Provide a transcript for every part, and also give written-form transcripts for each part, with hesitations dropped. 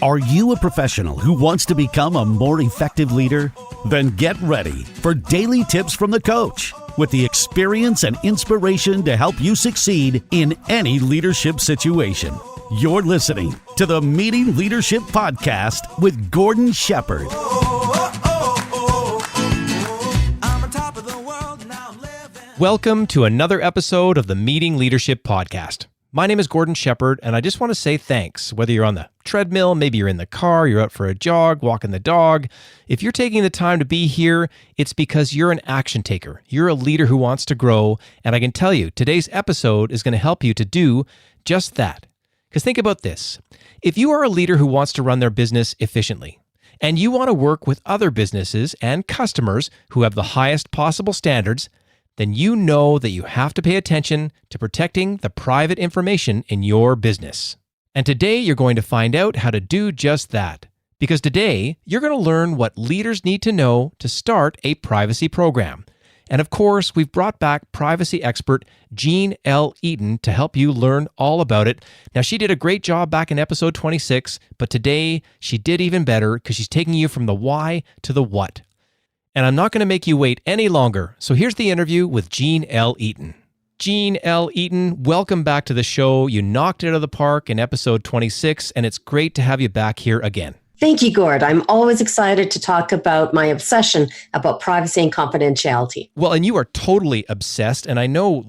Are you a professional who wants to become a more effective leader? Then get ready for daily tips from the coach with the experience and inspiration to help you succeed in any leadership situation. You're listening to the Meeting Leadership Podcast with Gordon Shepherd. Welcome to another episode of the Meeting Leadership Podcast. My name is Gordon Shepherd, and I just want to say thanks. Whether you're on the treadmill, maybe you're in the car, you're out for a jog, walking the dog. If you're taking the time to be here, it's because you're an action taker. You're a leader who wants to grow, and I can tell you, today's episode is going to help you to do just that. Because think about this. If you are a leader who wants to run their business efficiently, and you want to work with other businesses and customers who have the highest possible standards, then you know that you have to pay attention to protecting the private information in your business. And today you're going to find out how to do just that. Because today you're going to learn what leaders need to know to start a privacy program. And of course, we've brought back privacy expert Jean L. Eaton to help you learn all about it. Now, she did a great job back in episode 26, but today she did even better because she's taking you from the why to the what. And I'm not going to make you wait any longer. So here's the interview with Jean L. Eaton. Jean L. Eaton, welcome back to the show. You knocked it out of the park in episode 26, and it's great to have you back here again. Thank you, Gord. I'm always excited to talk about my obsession about privacy and confidentiality. Well, and you are totally obsessed. And I know,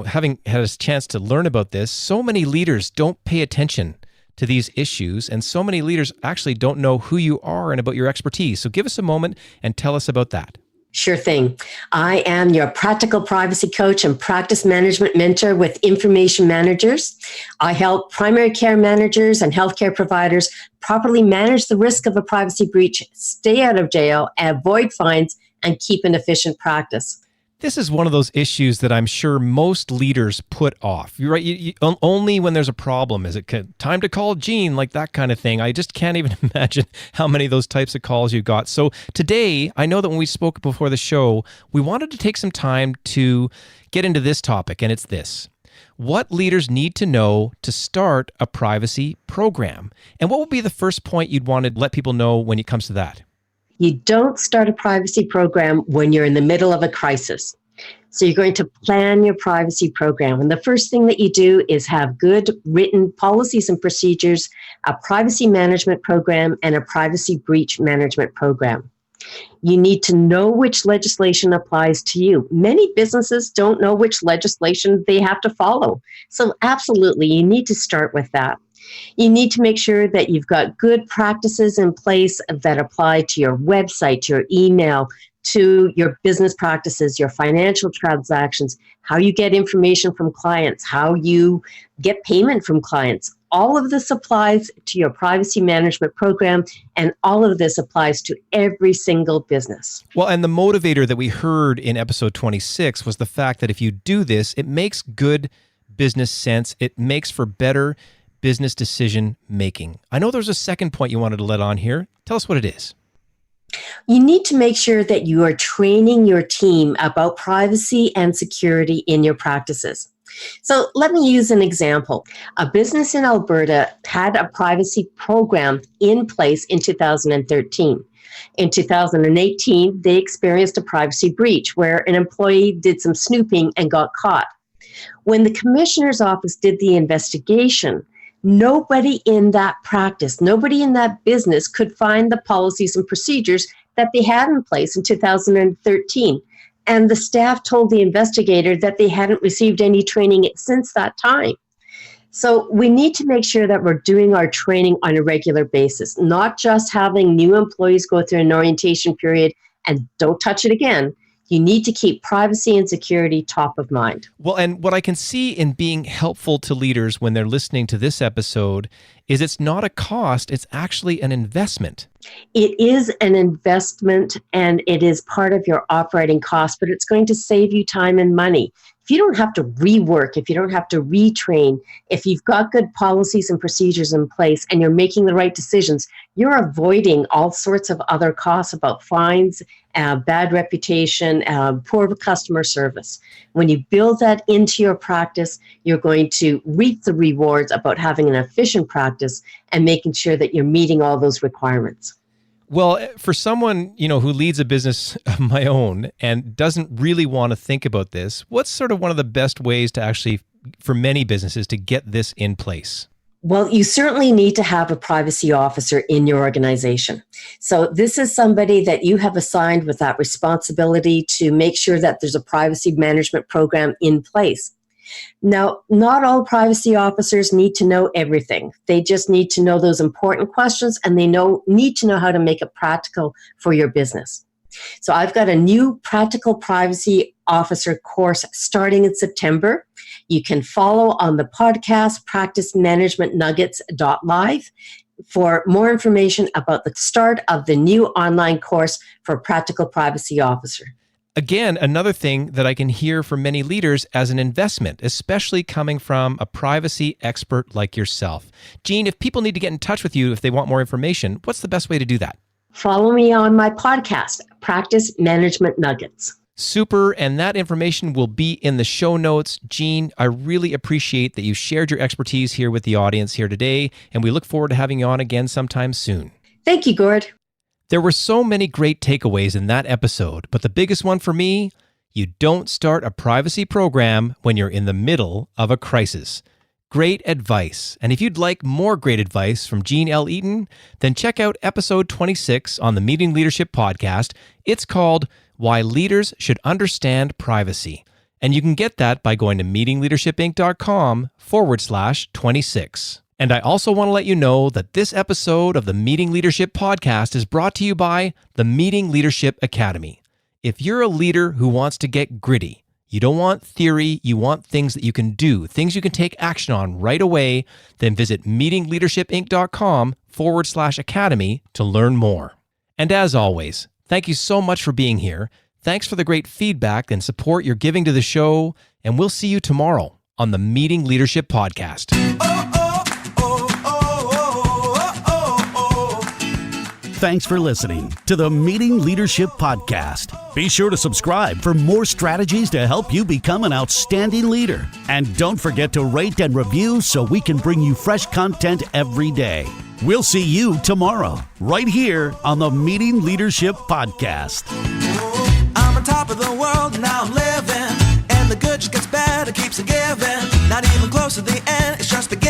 having had a chance to learn about this, so many leaders don't pay attention to these issues, and so many leaders actually don't know who you are and about your expertise. So give us a moment and tell us about that. Sure thing. I am your practical privacy coach and practice management mentor with information managers. I help primary care managers and healthcare providers properly manage the risk of a privacy breach, stay out of jail, avoid fines, and keep an efficient practice. This is one of those issues that I'm sure most leaders put off. You're right. Only when there's a problem is it time to call Jean, like that kind of thing. I just can't even imagine how many of those types of calls you got. So today, I know that when we spoke before the show, we wanted to take some time to get into this topic, and it's this. What leaders need to know to start a privacy program? And what would be the first point you'd want to let people know when it comes to that? You don't start a privacy program when you're in the middle of a crisis. So you're going to plan your privacy program. And the first thing that you do is have good written policies and procedures, a privacy management program, and a privacy breach management program. You need to know which legislation applies to you. Many businesses don't know which legislation they have to follow. So absolutely, you need to start with that. You need to make sure that you've got good practices in place that apply to your website, to your email, to your business practices, your financial transactions, how you get information from clients, how you get payment from clients. All of this applies to your privacy management program, and all of this applies to every single business. Well, and the motivator that we heard in episode 26 was the fact that if you do this, it makes good business sense. It makes for better business decision making. I know there's a second point you wanted to let on here. Tell us what it is. You need to make sure that you are training your team about privacy and security in your practices. So let me use an example. A business in Alberta had a privacy program in place in 2013. In 2018, they experienced a privacy breach where an employee did some snooping and got caught. When the commissioner's office did the investigation, nobody in that practice, nobody in that business could find the policies and procedures that they had in place in 2013. And the staff told the investigator that they hadn't received any training since that time. So we need to make sure that we're doing our training on a regular basis, not just having new employees go through an orientation period and don't touch it again. You need to keep privacy and security top of mind. Well, and what I can see in being helpful to leaders when they're listening to this episode is it's not a cost, it's actually an investment. It is an investment and it is part of your operating cost, but it's going to save you time and money. If if you don't have to rework, if you don't have to retrain, if you've got good policies and procedures in place and you're making the right decisions, you're avoiding all sorts of other costs about fines, bad reputation, poor customer service. When you build that into your practice, you're going to reap the rewards about having an efficient practice and making sure that you're meeting all those requirements. Well, for someone, who leads a business of my own and doesn't really want to think about this, what's sort of one of the best ways to actually, for many businesses, to get this in place? Well, you certainly need to have a privacy officer in your organization. So this is somebody that you have assigned with that responsibility to make sure that there's a privacy management program in place. Now, not all privacy officers need to know everything. They just need to know those important questions, and they need to know how to make it practical for your business. So I've got a new practical privacy officer course starting in September. You can follow on the podcast practicemanagementnuggets.live for more information about the start of the new online course for practical privacy officer. Again, another thing that I can hear from many leaders as an investment, especially coming from a privacy expert like yourself. Jean, if people need to get in touch with you if they want more information, what's the best way to do that? Follow me on my podcast, Practice Management Nuggets. Super, and that information will be in the show notes. Jean, I really appreciate that you shared your expertise here with the audience here today, and we look forward to having you on again sometime soon. Thank you, Gord. There were so many great takeaways in that episode, but the biggest one for me, you don't start a privacy program when you're in the middle of a crisis. Great advice. And if you'd like more great advice from Jean L. Eaton, then check out episode 26 on the Meeting Leadership podcast. It's called Why Leaders Should Understand Privacy. And you can get that by going to meetingleadershipinc.com/26. And I also want to let you know that this episode of the Meeting Leadership podcast is brought to you by the Meeting Leadership Academy. If you're a leader who wants to get gritty, you don't want theory, you want things that you can do, things you can take action on right away, then visit meetingleadershipinc.com/academy to learn more. And as always, thank you so much for being here. Thanks for the great feedback and support you're giving to the show, and we'll see you tomorrow on the Meeting Leadership Podcast. Thanks for listening to the Meeting Leadership Podcast. Be sure to subscribe for more strategies to help you become an outstanding leader. And don't forget to rate and review so we can bring you fresh content every day. We'll see you tomorrow, right here on the Meeting Leadership Podcast. I'm on top of the world, now I'm living. And the good just gets better, keeps on giving. Not even close to the end, it's just beginning.